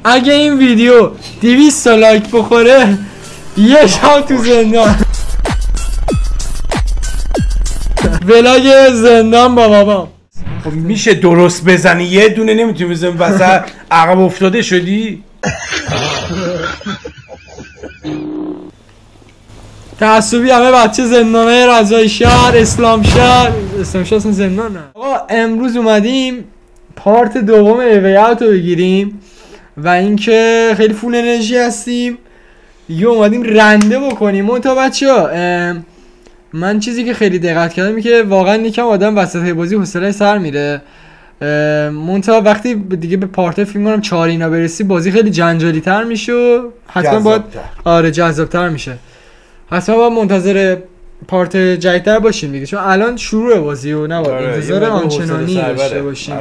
اگه این ویدیو 200 لایک بخوره یه شام تو زندان. ولاگ زندان با بابا. خب میشه درست بزنی؟ یه دونه نمیتونی بزنی وسط عقب افتاده شدی؟ تعصبی همه بچه زندانه رضای شهر اسلام شهر اصلا زندان نه. آقا امروز اومدیم پارت دوم اوی اوت رو بگیریم و اینکه خیلی فول انرژی هستیم دیگه، اومدیم رنده بکنیم. منتها بچه‌ها من چیزی که خیلی دقت کردم اینه که واقعا یکم آدم وسط بازی حوصله سر میره. منتها وقتی دیگه به پارت فیلم کنم 4 اینا برسی بازی خیلی جنجالی تر میشه و حتما باید جذاب‌تر میشه. حتما باید منتظر پارت جدیدتر باشیم دیگه، چون الان شروع بازی و نباید انتظار آنچنانی داشته باشیم.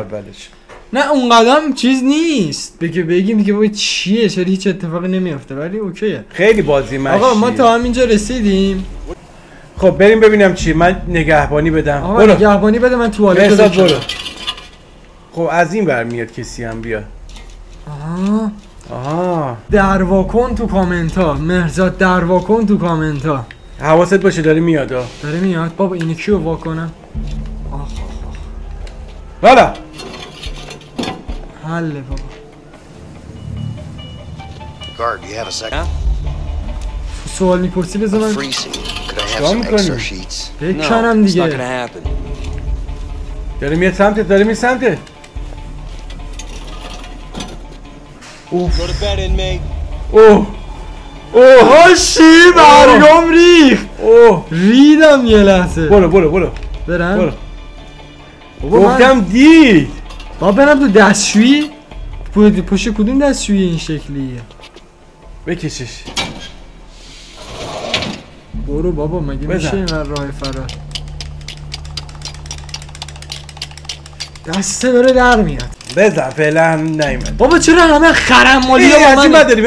نه اون قدم چیز نیست بگیم دیگه بابا چیه، چرا هیچ اتفاقی نمیافته، ولی اوکیه. خیلی بازی مشی. آقا ما تا همینجا رسیدیم. خب بریم ببینم چی. من نگهبانی بدم. آقا نگهبانی بده، من توالت برو. خب از این برمیاد کسی هم بیا. آها دروا کن تو کامنت ها مهرزاد، دروا کن تو کامنت ها. حواست باشه داره میاد. داره میاد بابا. اینو کیو وا کنم؟ والا حله بابا. Guard, you have a second? سوال میپرسی بذار من Could I have some extra sheets? بکنم دیگه. داره میاد سمتت، داره میاد سمتت. اوف اوه هاشی برگم ریخت. ریدم یه لحظه. برو برم. گفتم دید. بابا برم تو دستشویی. پشت کدوم دستشویی این شکلیه؟ بکشش. برو بابا مگه میشه این راه فرار؟ دسته داره در میاد. بزن فعلا نیومد. بابا چرا همه خرمالیه با من؟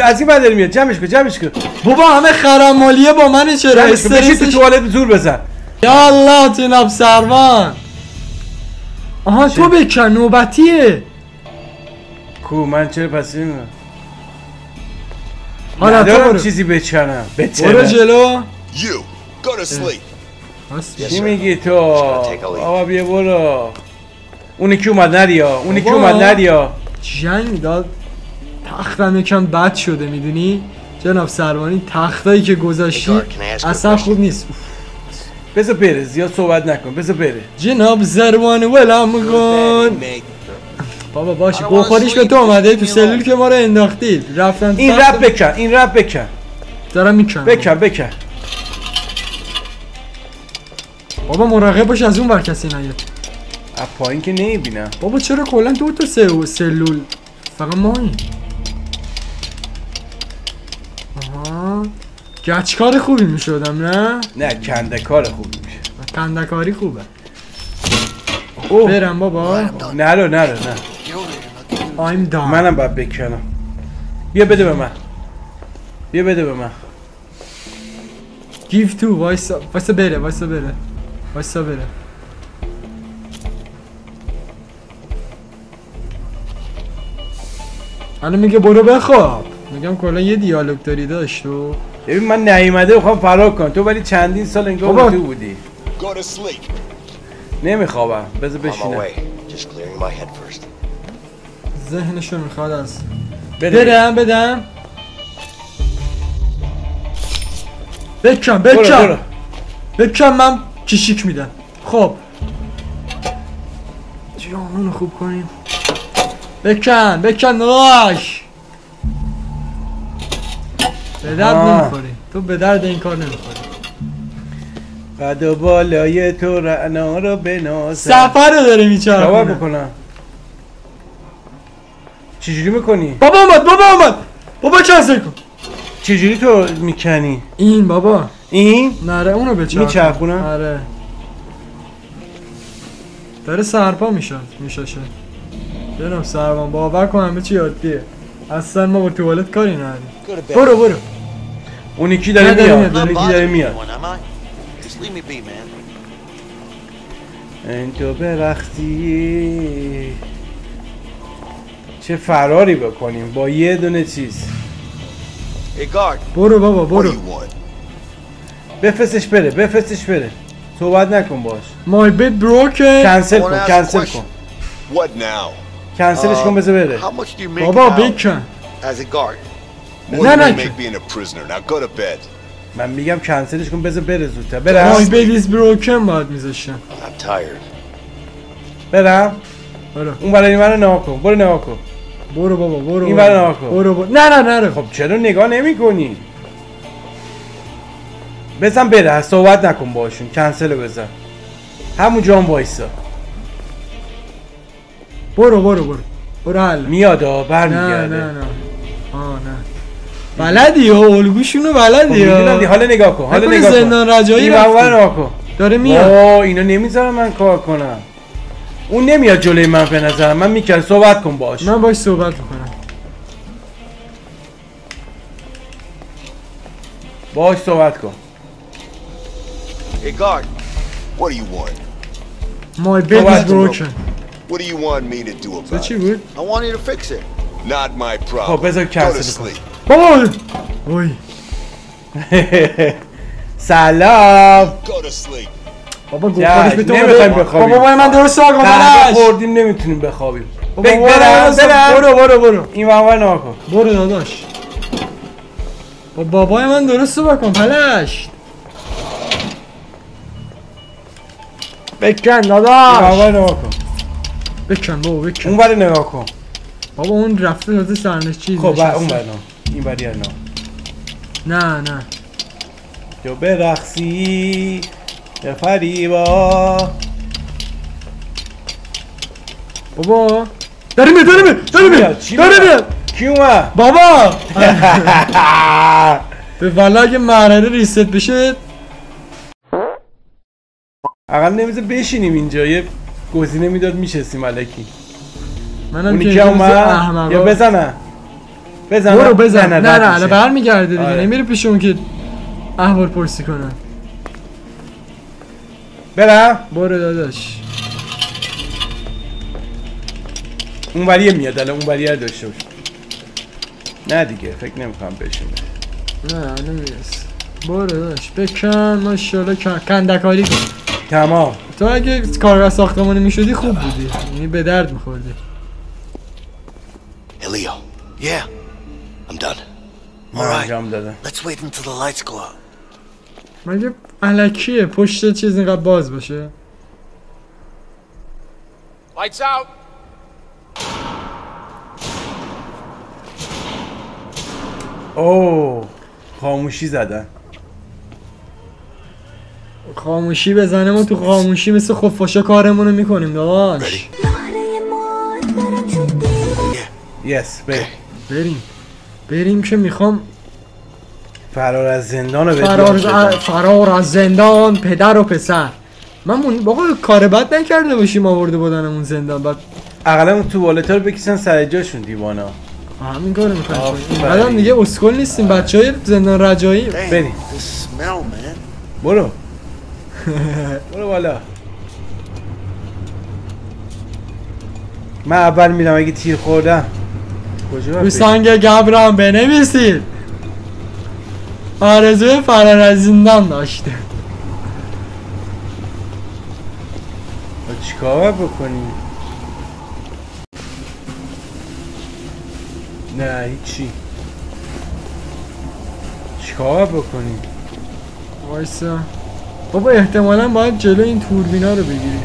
از این بداری میاد. جمعش کن. بابا همه خرمالیه با من. چرا بشین تو توالت زور بزن. یا الله جناب سروان. آها تو بکن نوبتیه. کو من چرا پس نمیدونم. حالا تو برو چیزی بچنم. برو جلو. You go to sleep. چی میگی تو؟ بابا بیا برو. اونی که اومد نریا. جنگ داد. تختم یکم بد شده میدونی جناب سروانی. تختایی که گذاشتی اصلا خوب نیست. بذار بره، زیاد صحبت نکن، بذار بره. جناب سروانی ولم کن. بابا باشه بخوریش به تو اومده تو سلول که ما رو انداختید. رفتن این رب بکن. دارم میکنم. بکن. بابا مراقب باش از اون ور کسی نیاد. از پایین که نمیبینم. بابا چرا کلا 2 تا سلول فقط مایی؟ آها گچکار خوبی میشدم نه کندکار خوبی میشه. کندکاری خوبه. برم بابا. نه I'm done. منم باید بکنم. بیا بده به من. Give to وایسا بره. الان میگه برو بخواب. میگم کلا یه دیالوگ داری داشت تو. ببین من نیومده میخوام فرار کنم، تو ولی چندین سال انگار تو بودی. نمیخوابم. بذار بشینم. ذهنشو میخواد از بدم. بکن من کشیک میدم. خب جامونو خوب کنیم. بکن ناش. به درد نمیخوری تو، به درد این کار نمیخوری. قد و بالای تو رعنا رو بنازم. سفر رو داره میچرخونه. چاور بکنم. چجوری میکنی؟ بابا اومد. بابا کنسل کن. چجوری تو میکنی؟ این بابا این؟ نره اونو بچرخون. میچرخونم؟ آره داره سرپا میشه. جناب سروان باور کن همه چی عادیه. اصلا ما با توالت کاری نداریم. برو اون یکی داره میاد. این تو برختی چه فراری بکنیم با یه دونه چیز. Hey, guard. برو بابا What do برو. you want? بفرستش بره. صحبت نکن باش. My bed broken. کنسل Wanna کن ask a کنسل question? کن. What now? کنسلش کن بذار بره. How much do you make بابا now بکن. as a guard? No, More than no. you make being a prisoner. Now go to bed. من میگم کنسلش کن بذار بره زودتر. My برم. bed is broken باید میذاشتم. I'm tired. برم. برو. اون برای این منو نگاه کن. برو نگاه کن. برو بابا برو. این برای نگاه کن. برو. نه. خب چرا نگاه نمی کنی؟ بزن بره صحبت نکن باشون کنسل بزن همونجا هم وایسا برو حل. میاد برمیگرده نه. بلدی ها الگوشونو بلدی ها. حالا نگاه کن زندان رجایی این نگاه کن داره میاد. اینا نمیذارم من کار کنم. اون نمیاد جلوی من به نظرم. من میکرد صحبت کن باش. من باش صحبت میکنم. باش صحبت کن. Hey, guard. What do you want? My bed is broken. What do you want me to do about چی it? بود؟ I want you to fix it. Not my problem. خب بذار Go to کنسل کن. sleep. بابا وای سلام. Go to sleep. بابا گفتارش به تو نمیخوایم بخوابیم. بابا من درست آقا قهوه بلش. خوردیم نمیتونیم بخوابیم. برم. برو این منور نگاه کن. برو داداش. با بابای من درست صحبت کن پلشت. بکن داداش. این منور نگاه کن. بکن بابا بکن. اون بر نگاه کن. بابا اون رفته داده سرنش چیز خب نشسته. اون بر این بر نه جو برقصی به فریبا. بابا داره میاد کی اومد؟ بابا به والا اگه مرحله ریست بشه اقل نمیذار بشینیم اینجا. یه گزینه میداد میشستیم الکی. منم اونی که اومد یا بزنه برو بزن. نه الان برمیگرده دیگه. آره. نمیره پیش اون که احوال پرسی کنه. برم. برو داداش. اون بریه میاد الان. اون بریه داشته باش. نه دیگه فکر نمیکنم بشینه. نه نمیرس. برو داداش بکن. ماشاءالله کندکاری کن. تمام. تو اگه کارگر ساختمانی میشدی خوب بودی. یعنی به درد میخوردی. Hey, Leo. Yeah. I'm done. All انجام right. دادم. Let's wait until the lights go out. مگه الکیه پشت چیز اینقدر باز باشه. Lights out. اوه خاموشی زدن. خاموشی بزنه ما تو خاموشی مثل خفاشا کارمونو میکنیم داداش. یس بریم که میخوام فرار از زندان رو فرار از زندان پدر و پسر. من بابا کار بد نکرده باشیم آورده بودنمون زندان. بعد اقلا اون توالتا رو بکشن سر جاشون دیوانا. همین کارو میکنیم. بعدم دیگه اسکل نیستیم بچهای زندان رجایی. بریم. This smell, man. برو بالا. من اول میرم اگه تیر خوردم. کجا رو سنگ گبرم بنویسید آرزوی فرار از زندان داشته. چیکار بکنیم؟ نه هیچی. چیکار بکنیم؟ وایسا بابا احتمالا باید جلو این توربینا رو بگیریم.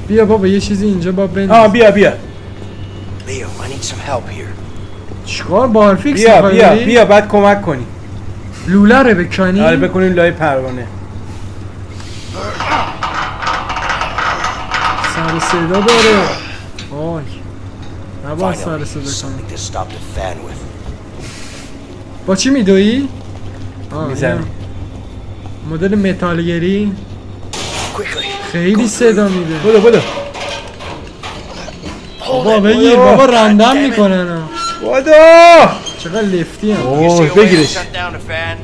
بیا بابا یه چیزی اینجا با بنداز. بیا Leo, I need some help here. چیکار بارفیکس بیا بعد کمک کنی. لوله رو بکنی؟ آره بکنیم لای پروانه. سر صدا داره. آی نباید سر صدا Something کنی. to stop the fan with. با چی میدویی؟ میزنی. مدل متالگری Quickly. خیلی صدا میده. بدو بابا بگیر بابا رندم میکنن. بدو چقدر لفتی هم. You see a way to بگیرش. shut down the fan?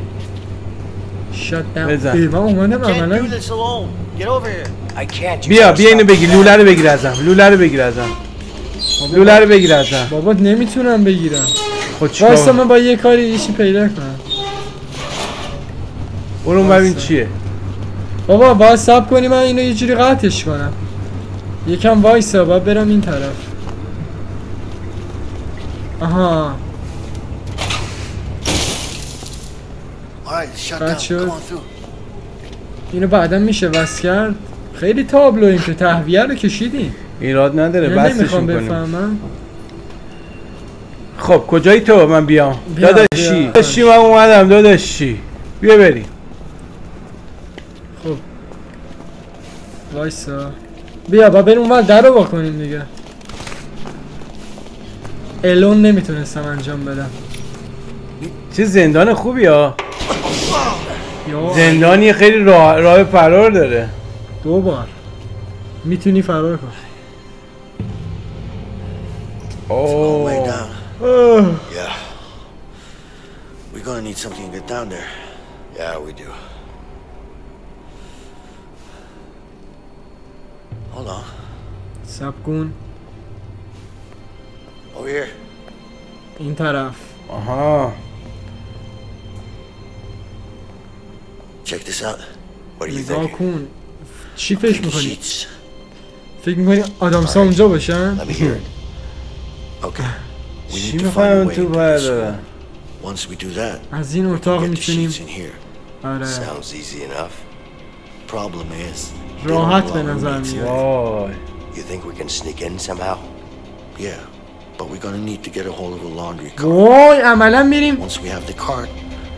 شات داون. بزن. من اومدم Can't عملا. do this alone. Get over here. I can't. You بیا gotta اینو stop بگیر، the لوله fan. رو بگیر ازم، لوله رو بگیر ازم، لوله رو بگیر ازم. بابا نمیتونم بگیرم. خود وایسا چیکار؟ من با یه کاری ایشی پیدا کنم. برو ببین چیه. بابا باید صبر کنی من اینو یه جوری قطعش کنم. یکم وایسا باید برم این طرف. آها All right, shut Got down. you. Come on through. اینو بعدا میشه وصل کرد. خیلی تابلو این که تهویه رو کشیدیم. ایراد نداره، من بسش نمیخوام میکنیم. بفهمم. خب کجایی تو من بیام؟ بیا، داداشی بیا. داداشی من اومدم داداشی، بیا بریم. خب وایسا بیا با بریم اونور در رو واکنیم دیگه. الون نمیتونستم انجام بدم. چه زندان خوبی ها، یا زندانی خیلی راه فرار داره. 2 بار میتونی فرار کن. Go way اوه down. Yeah. We're gonna need something to get down there. Yeah, we do. Hold on. سب کن Over here. این طرف. آها Check this out. What do you نگاه think? کن. چی فکر میکنی؟ Sheets. فکر میکنی آدامسا اونجا باشن؟ Let me hear it. Okay. We چی need to find a میخوایم way تو into this بره؟ room. Once we do that, از این اتاق get the میتونیم. sheets in here. آره Sounds easy enough. Problem is, they don't راحت allow به نظر roommates میاد. here. وای You think we can sneak in somehow? Yeah, but we're gonna need to get a hold of the laundry cart. وای عملا میریم. Once we have the cart,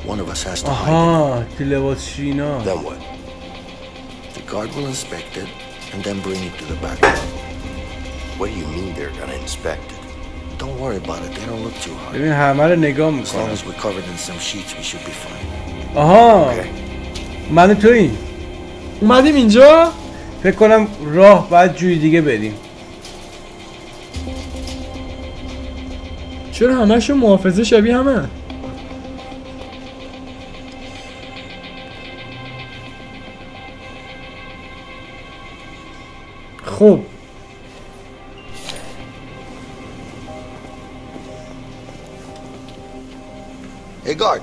one of us has to hide آها تو لباس شینا. it. Then what? The guard will inspect it and then bring it to the back. What do you mean they're gonna inspect it? Don't worry about it. They don't look too hard. ببین همه رو نگاه As long میکنم. as we're covered in some sheets, we should be fine. آها Okay. من و توییم. اومدیم اینجا. فکر کنم راه بعد جوی دیگه بریم. چرا همشون محافظه شبیه همه؟ خب Hey, guard.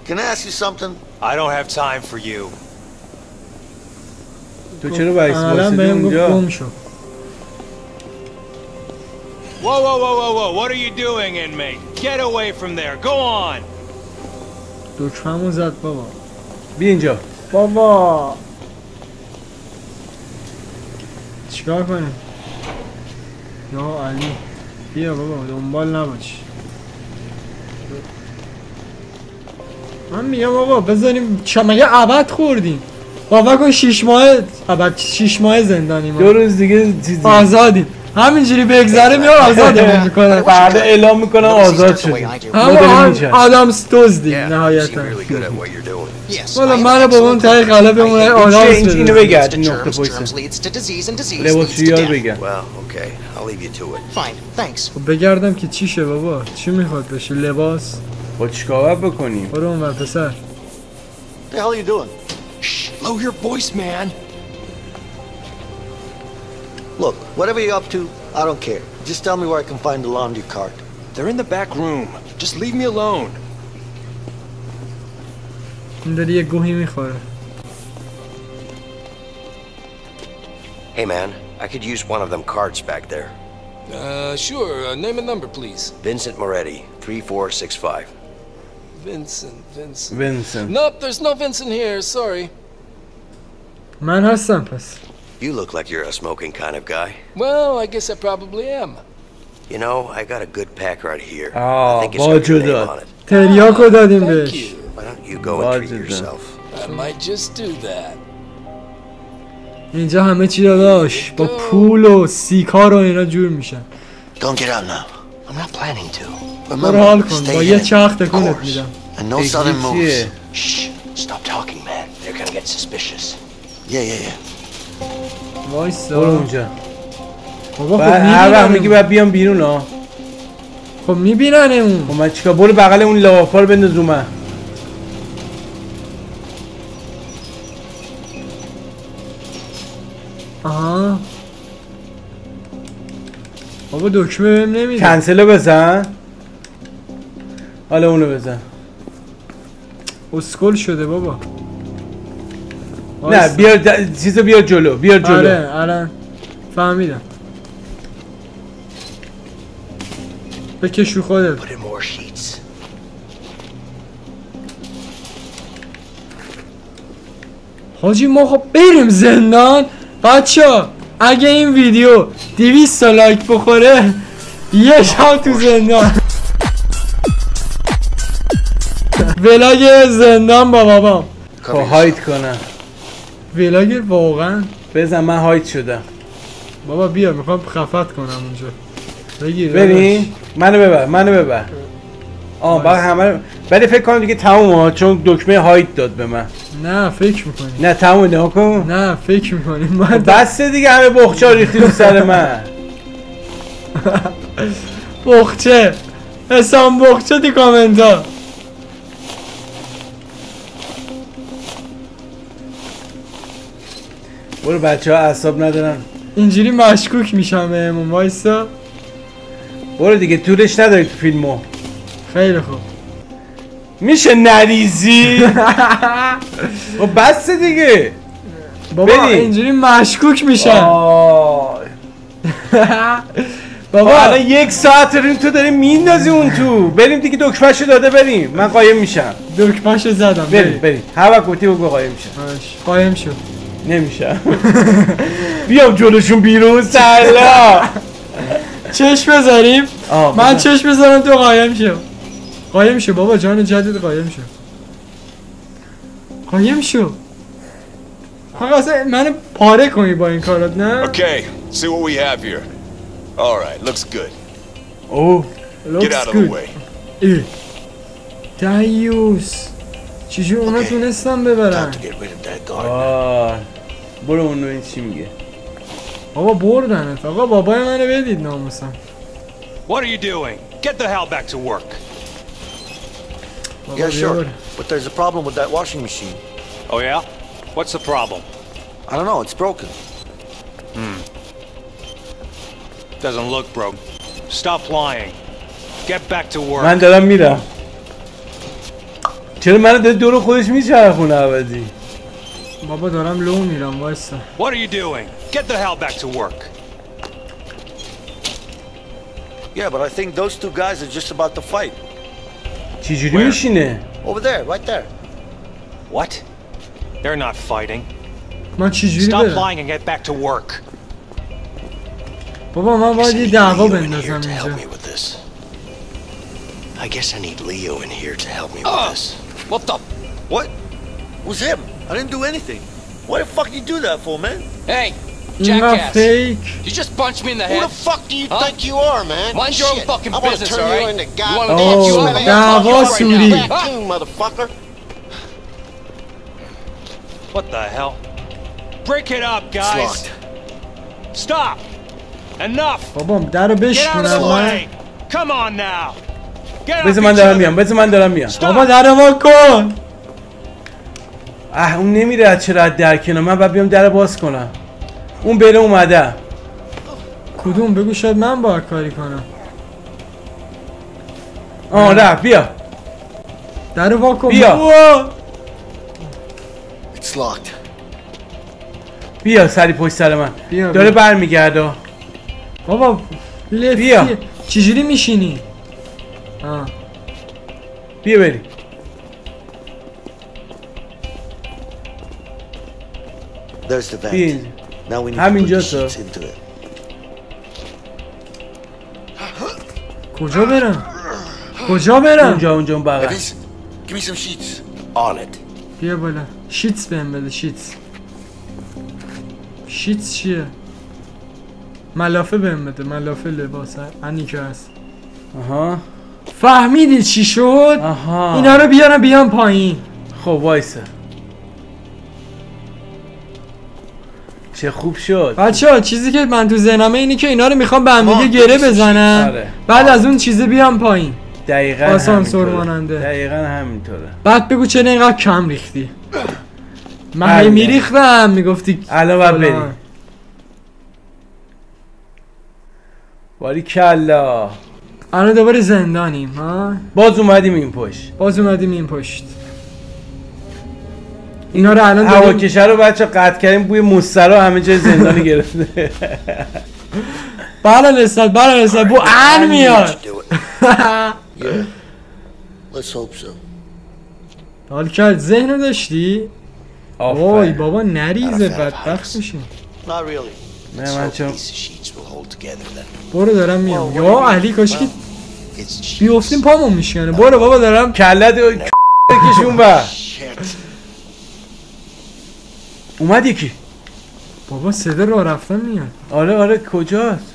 Can I ask you something? I don't have time for you. تو چرا باید عملا واسدی بهم گفت اونجا؟ گم شو. Whoa, whoa, whoa, whoa, whoa. What are you doing, inmate? Get away from there. Go on. دکمه‌مو زد بابا. بیا اینجا. بابا چیکار کنیم؟ یا علی بیا بابا دنبال نباش. من میگم بابا بذاریم مگه ابد خوردیم. بابا کن 6 ماه ابد 6 ماه زندانی 2 ما روز دیگه چیزی آزادیم. همینجوری بگذره میام آزادمون میکنن. فردا اعلام میکنن آزاد شدیم. همه آدامس دزدیم Yeah, you seem نهایتا. really good at what you're doing. Yes. والا I من با اون absolutely تای غلبه I اون hate آدامس اینو بده. بگرد to این نقطه germs, وایسه. germs leads to disease, and disease leads to لباسشویی ها death. بگم. Well, okay. I'll leave you to it. Fine, thanks. خب بگردم که چی شه بابا. چی میخواد بشه؟ لباس. با چیکار باید بکنیم؟ برو اونور پسر. What the hell are you doing? Shh. Lower your voice, man. Look, whatever you're up to, I don't care. Just tell me where I can find the laundry cart. They're in the back room. Just leave me alone. این داری یه گوهی میخوره. Hey, man. I could use one of them carts back there. Sure. Name and number, please. Vincent Moretti, 3465. Vincent. ونسن. Nope, there's no Vincent here. Sorry. من هستم پس. You look like you're a smoking kind of guy. Well, I guess I probably am. You know, I got a good pack right here. Ah, I think it's got your name Bajuda. on it. تریاکو دادیم Thank بهش. you. Why don't you go and treat Bajuda. yourself? I might just do that. اینجا همه چی داداش با پول و سیکار و اینا جور میشن. Don't get out now. I'm not planning to. برو حال Remember, کن stay با یه in, چرخ of تکونت course. میدم. And no sudden moves. چیه؟ Shh. Stop talking, man. They're gonna get suspicious. Yeah. برو وایسا. اونجا. بابا خب بعد هر وقت میگی میبینم. باید بیام بیرون ها. خب میبیننمون. خب من چیکار؟ برو بغل اون لافا رو بنداز رو من. آها بابا دکمه بهم نمیده. کنسلو بزن. حالا اونو بزن. اسکل شده بابا. نه بیار چیزو بیار جلو. بیار جلو. آره الان فهمیدم. بکش رو خودت. Put in more sheets. حاجی ما خب بریم زندان. بچه اگه این ویدیو 200 لایک بخوره یه شب تو زندان. ولاگ زندان با بابام. خب هایت کنم. ولاگ واقعا. بزن من هایت شدم. بابا بیا میخوام خفت کنم اونجا. بگیر بریم. منو ببر. بعد همه ولی فکر کنم دیگه تمومه چون دکمه هایت داد به من. نه فکر میکنی. نه تمومه نکن. نه فکر میکنی. من بس دیگه همه بخچه ریختی رو سر من. بخچه حسام بخچه دی کامنت ها. برو بچه ها اعصاب ندارن. اینجوری مشکوک میشم بهمون. وایسا برو دیگه طولش نداری تو فیلمو. خیلی خوب. میشه نریزی؟ و بس دیگه. بابا بریم. اینجوری مشکوک میشم. بابا الان 1 ساعت ریم تو داری میندازی اون تو. بریم دیگه دکمه‌شو داده بریم. من قایم میشم. دکمه‌شو زدم. بریم. هر وقت گفتی بگو قایم میشم. قایم شد. نمیشم. بیام جلوشون بیرون. سلام. چشم بذاریم. من بزن. چشم بذارم تو قایم شو. قایم شو بابا جان جدید قایم شو. قایم شو. آقا اصلا منو پاره کنی با این کارات نه؟ Okay, see what we have here. All right, looks good. اوه Get out of the way. دیوس چیزی اونا تونستم ببرن. Time to get rid of that guard. برو اونو این چی میگه. بابا بردنت. آقا بابای منو بدید ناموسم. What are you doing? Get the hell back to work. Yeah, sure. But there's a problem with that washing machine. Oh yeah? What's the problem? I don't know, it's broken. Doesn't look broke. Stop lying. Get back to work. من دارم میرم. چرا منو داری دور خودش میچرخونه عوضی؟ بابا دارم لو میرم وایسا. What are you doing? Get the hell back to work. Yeah, but I think those two guys are just about to fight. چجوری میشینه؟ Over there, right there. What? They're not fighting. من چجوری Stop برم؟ lying and get back to work. بابا من باید یه I need دعوا Leo in بندازم here to help اینجا. me with this. I guess I need Leo in here to help me with this. What the? What? It was him. I didn't do anything. What the fuck you do that for, man? Hey, اینقدر jackass! فیک. You just punched me in the Who head. the fuck do you Huh? think you are, man? Mind your own Shit. fucking I wanna business, turn alright? you into You wanna goddamn dance? You Oh, wanna دعوا dance? سوری. raccoon, motherfucker. What the hell? Break it up, It's guys. locked. Stop. Enough. بابا درو Get out of بشکنم the من. way. Come on now. Get off بذار من each دارم other. میام. بذار من دارم میام. بابا درو وا کن. اون نمیره از چرا در کنار من باید بیام در باز کنم. اون بره اومده. کدوم بگو شاید من باید کاری کنم. رفت بیا. درو وا کن. بیا. بابا. It's locked. بیا سری پشت سر من. بیا، داره بیا. برمیگرده. بابا بیا. لفتی. چجوری میشینی؟ بیا بریم. There's the vent. بیا. Now we need to put همینجا the تو. sheets into it. کجا برم؟ کجا برم؟ اونجا اون بغل. Evans, give me some sheets. On it. بیا بالا. شیتس بهم بده شیتس. شیتس چیه؟ ملافه بهم بده. ملافه لباسه. انی که هست. آها. فهمیدی چی شد؟ آها. اینا رو بیان پایین. خب وایسا. چه خوب شد. بچه‌ها چیزی که من تو ذهنمه اینه که اینا رو میخوام به هم دیگه گره بزنم. آره. بعد از اون چیزه بیام پایین. دقیقاً آسانسور همینطوره. ماننده. دقیقاً همینطوره. بعد بگو چرا اینقدر کم ریختی. من هی حله. میریختم میگفتی الان باید فلان. بریم. باری کلا. الان دوباره زندانیم ها. باز اومدیم این پشت. باز اومدیم این پشت. اینا رو الان داریم هواکشه رو بچه قطع کردیم، بوی مسترا همه جای زندانی گرفته. بله بو ان میاد. Do it. Let's hope so. حال کرد ذهنو داشتی؟ وای آفرین. بابا نریزه بدبخت میشیم. Not really. نه Let's من hope چون these sheets will hold together then. برو دارم میام. یا علی کاش که It's sheets. بیافتیم پامون میشکنه. برو بابا دارم. کلت کشون با Shit. اومد یکی. بابا صدا راه رفتن میاد. آره کجاست؟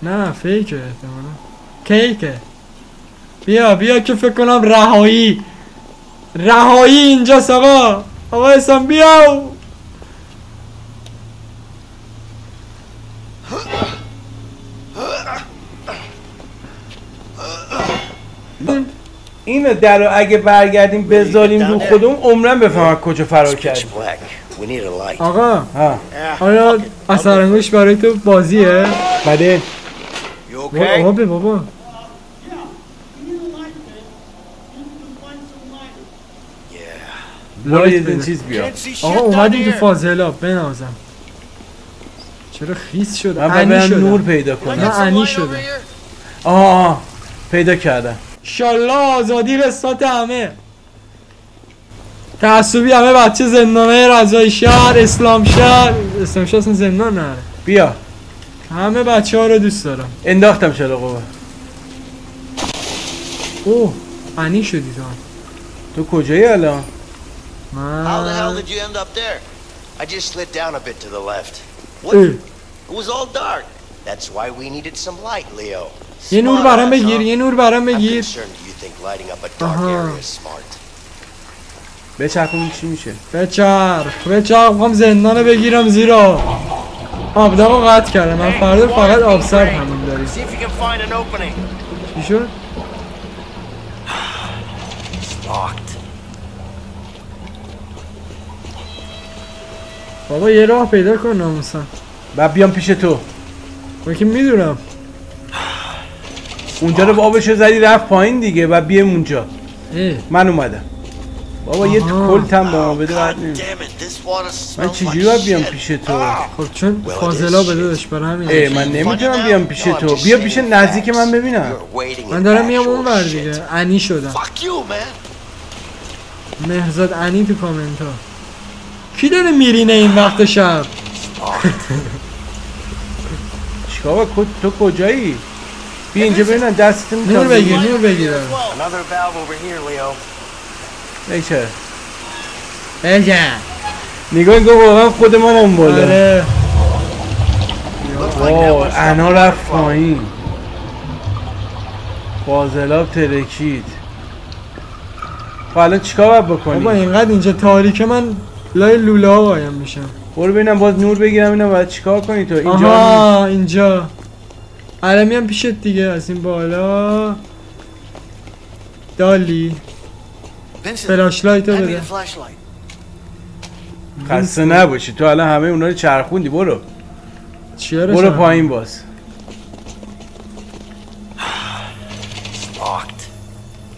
نه فیکه احتمالا. کیکه. بیا که فکر کنم رهایی اینجاست آقا. آقا اسم بیا. اینو درو اگه برگردیم بذاریم رو خودمون عمرن بفهمم کجا فرار Pitch کردیم. black. We need a light. آقا ها آیا اثرانگوش برای تو بازیه؟ بله. You برو okay? آقا به بابا. Yeah. برو یه بده. چیز بیا. Can't see shit آقا down اومدیم تو here. فاضلاب بنازم. چرا خیس شد؟ من باید انی برم نور شدم. پیدا Can I کنم. نه get some انی light شدم. over here? آها پیدا کردم. انشالله آزادی قسمت همه. تعصبی همه بچه زندانه رضای شهر اسلام شهر اصلا زندان نره. بیا همه بچه ها رو دوست دارم. انداختم چراغو. اوه انی شدی تو. تو کجایی الان؟ How the hell من did you end up there? I just slid down a bit to the left. What? اه. It was all dark. That's why we needed some light, Leo. یه نور Smart برام ass, بگیر. huh? یه نور برام I'm بگیر. concerned you think lighting up a dark Uh-huh. area is smart. بچرخون چی میشه؟ بچرخ میخوام زندانو بگیرم زیرا. آبداغو قطع کردم. من فردا فقط آب سرد همون داریم. See if you can find an opening. چی شد؟ It's locked. بابا یه راه پیدا کن ناموسم. بعد بیام پیش تو. من که میدونم. اونجا رو آبشو زدی رفت پایین دیگه و بیام اونجا. اه. من اومدم. بابا یه آها. کلتم به ما بده بعد God نیم. damn it, this water من smells چجوری like باید بیام shit. پیش تو؟ خب چون فاضلا بده داشت برای همین. ای من نمیتونم بیام پیش تو. بیا پیش نزدیک من ببینم. You're waiting من in دارم میام actual اون ور shit. دیگه. انی شدم. Fuck you, man. مهرزاد انی تو کامنت ها. کی داره میرینه این وقت شب؟ چیکار تو کجایی؟ بیا اینجا ببینم دستت نور میتونم بگیر نور بگیر. Another valve over here, Leo. نیچه بگه. نگاه واقعا خود منم بالا. آره. وای انا رفت پایین. فاضلاب ترکید. خب الان چیکار باید بابا بکنی؟ اینقدر اینجا تاریکه من لای لوله ها قایم میشم. برو ببینم باز نور بگیرم اینم باید چیکار کنی تو اینجا. آها اینجا. الان میام پیشت دیگه از این بالا. دالی Vincent, فلاش لایتو hand me بده. the flashlight. خسته نباشی تو الان همه اونا رو چرخوندی. برو چیه رو برو شما؟ پایین باز. It's locked.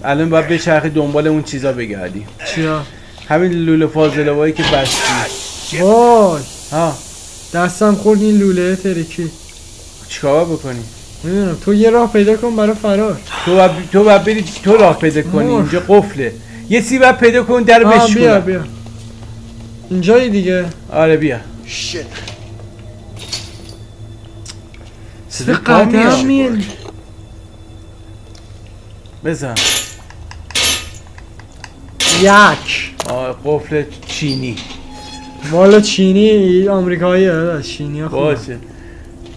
الان باید بچرخی دنبال اون چیزا بگردی. چیا؟ همین لوله فاضلابایی که بستی. وای ها دستم خورد این لوله ترکی. چیکار باید بکنی؟ نمیدونم تو یه راه پیدا کن برای فرار. تو باید بری تو راه پیدا کنی. مور. اینجا قفله. یه سی باید پیدا کن در آه بشکنم. بیا اینجایی دیگه. Shit. آره بیا. صدا پا میاد. قدم میاد. بزن. یک قفل چینی. والا چینی آمریکایی از چینی ها خوبه. باشه.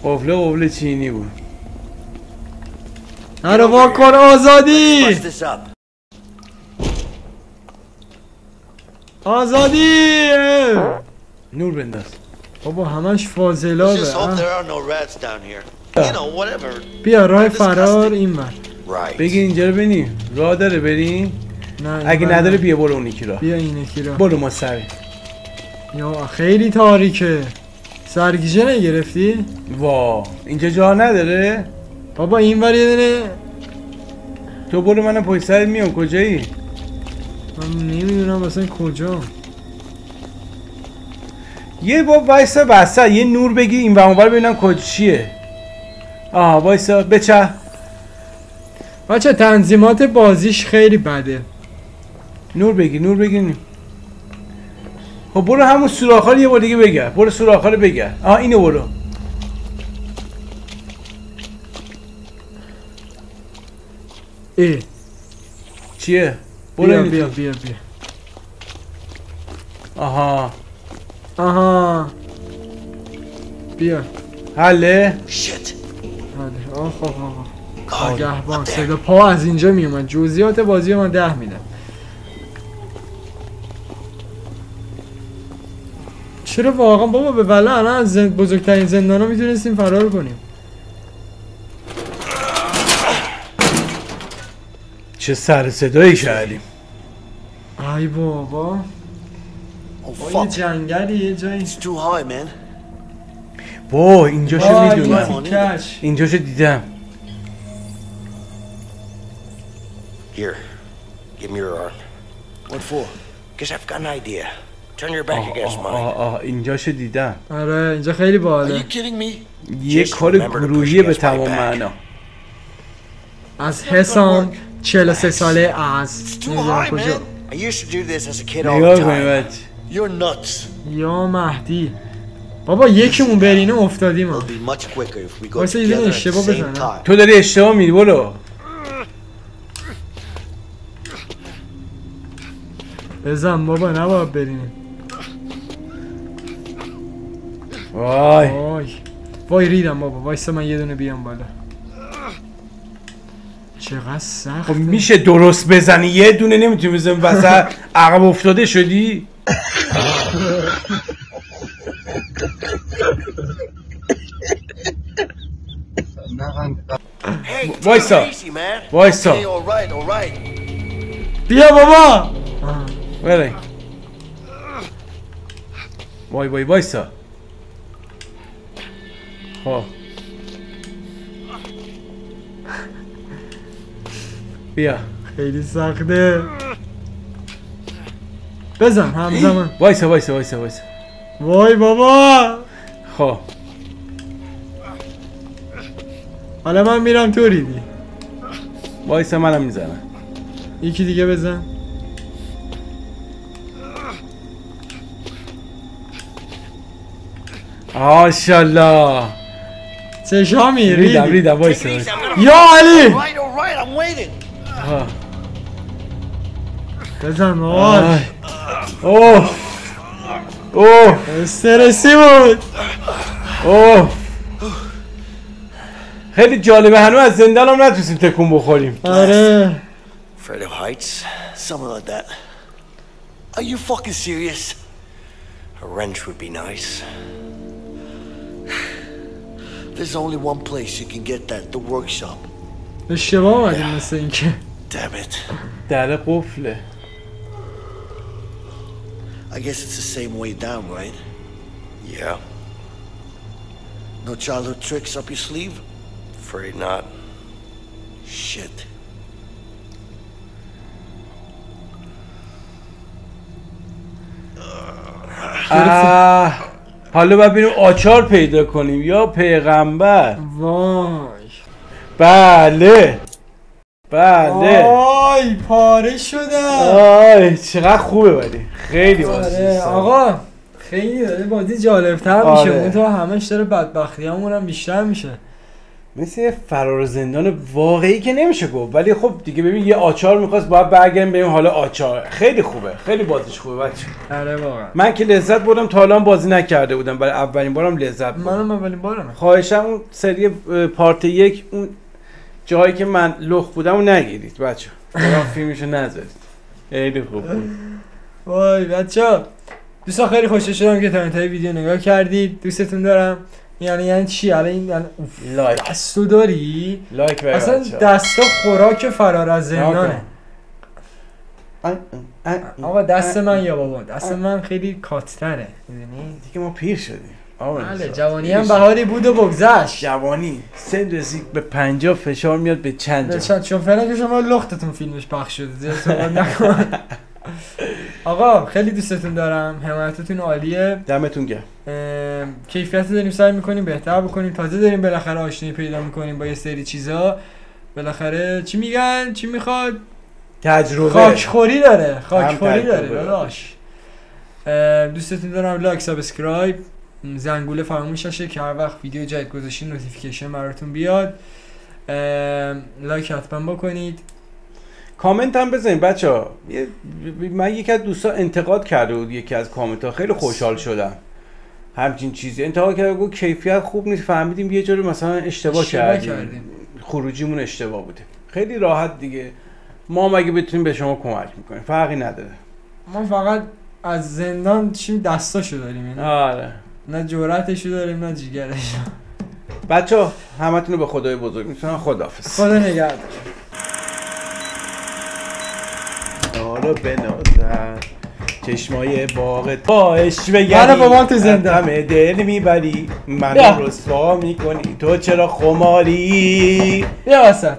قفل چینی بود. هرو واکن آزادی Bust this up. آزادی. نور بنداز. بابا همش Let's فاضلابه. just hope there are no rats down here. You know, whatever. بیا راه فرار این بر. Right. بگی اینجا رو ببینیم راه داره بریم. نه اگه نداره بیا برو اون یکی راه. بیا این یکی راه. برو ما سری. یا خیلی تاریکه. سرگیجه نگرفتی؟ وا اینجا جا نداره؟ بابا این ور یه دونه. تو برو منم پشت سرت میام. کجایی؟ من نمیدونم مثلا کجا. یه با وایسا وسط یه نور بگی این ور اونور ببینم کجا چیه. آها وایسا بچه. بچه تنظیمات بازیش خیلی بده. نور بگی. خب برو همون سوراخ‌ها رو یه بار دیگه بگرد. برو سوراخ‌ها رو بگرد. آها اینو برو. چیه؟ برو بیا. آها بیا. حله؟ Shit. نگهبان صدا پا از اینجا میومد. جزئیات بازی من 10 میدم. چرا واقعا بابا به بله الان از بزرگترین زندانا میتونستیم فرار کنیم. چه سر صدایی کردیم. ای بابا Oh یه fuck. جنگلی یه جایی. It's too high, man. با اینجاشو میدونم. کش. اینجاشو دیدم. Here, give me your arm. What for? Because I've got an idea. Turn your back against mine. اینجاشو دیدم. آره اینجا خیلی Are باحاله. you kidding me? یه کار گروهی به تمام معنا. از حسام 43 ساله از It's too نمیدونم high, کجا. man. I used to do this as a kid all نگاه the کنی time. بچه. You're nuts. یا مهدی بابا یکیمون برینه افتادیم It'll ها. be much quicker if we go واسه یه together at the اشتباه same بزنم. time. تو داری اشتباه میری برو. بزن بابا نباید برینیم. وای وای ریدم بابا. وایسا من یه دونه بیام بالا. چقدر سخت. خب میشه درست بزنی یه دونه نمیتونی بزنی وسط عقب افتاده شدی. Hey, take it Whysa? easy, man. Whysa? Okay, all right. بیا بابا. ولی وای وایسا. خب بیا خیلی سخته. بزن همزمان. وایسا وای بابا. خب حالا من میرم تو ریدی. وایسا منم میزنم. یکی دیگه بزن. ماشاءالله. چشامی ریدم Take وایسا. it easy. I'm gonna. یا علی. All right. I'm waiting. بزن بابا. اوه استرسی بود. خیلی جالبه. هنوز از زندان هم نتونستیم تکون بخوریم. آره. Afraid of heights? Something like that. Are you fucking serious? A wrench would be nice. There's only one place you can get that, the workshop. اشتباه اومدیم مثل اینکه. Damn it. در قفله. I guess it's the same way down, right? Yeah. No childhood tricks up your sleeve? Afraid not. Shit. حالا باید بریم آچار پیدا کنیم یا پیغمبر. وای. بله وای پاره شدم. آی چقدر خوبه ولی خیلی بازی. آره آقا خیلی داره بازی جالبتر میشه. آره. اون تو همش داره بدبختی همون بیشتر میشه. مثل یه فرار زندان واقعی که نمیشه گفت ولی خب دیگه ببین یه آچار میخواست باید برگردیم بریم حالا آچار. خیلی خوبه. خیلی بازیش خوبه بچه. آره واقعا. من که لذت بردم. تا الان بازی نکرده بودم برای اولین بارم لذت بردم. منم اولین بارمه. خواهشم اون سری پارت 1 اون جایی که من لخ بودم اون نگیرید بچه. برام فیلمشو نذارید. خیلی خوب بود. وای بچه دوستان خیلی خوشحال شدم که تا انتهای ویدیو نگاه کردید. دوستتون دارم. یعنی چی الان این لایک دستو داری؟ لایک برای اصلا بچه‌ها. دستا خوراک فرار از زندانه. آقا دست من یا بابا دست من خیلی کات‌تره میدونی؟ دیگه ما پیر شدیم. بله جوانی هم بهاری بود و بگذشت. جوانی سن رسید به 50 فشار میاد به چند جا. چون فعلا که شما لختتون فیلمش پخش شده زیاد صحبت نکن. آقا خیلی دوستتون دارم. حمایتتون عالیه. دمتون گرم. کیفیت داریم سعی میکنیم بهتر بکنیم. تازه داریم بالاخره آشنایی پیدا میکنیم با یه سری چیزا. بالاخره چی میگن؟ چی میخواد؟ تجربه خاکخوری داره. خاکخوری هم داره تجربه. داداش. دوستتون دارم. لایک سابسکرایب زنگوله فراموش نشه که هر وقت ویدیو جدید گذاشتین نوتیفیکیشن براتون بیاد. لایک حتما بکنید. کامنت هم بزنید بچه‌ها. من یکی از دوستا انتقاد کرده بود یکی از کامنت ها، خیلی خوشحال شدم. همچین چیزی انتقاد کرده بود کیفیت خوب نیست، فهمیدیم یه جوری مثلا اشتباه کردیم. خروجیمون اشتباه بوده. خیلی راحت دیگه. ما هم اگه بتونیم به شما کمک میکنیم فرقی نداره. ما فقط از زندان چیم دستاشو داریم یعنی. آره. نه جرأتشو داریم نه جیگرشو. بچه‌ها همتون رو به خدای بزرگ میتونم. خداحافظ. خدا نگهدار. دارو بنازن چشمای باغ تاش بگری منو با ما تو زندان همه دل میبری بیا. منو رسوا میکنی تو چرا خماری بیا وسط.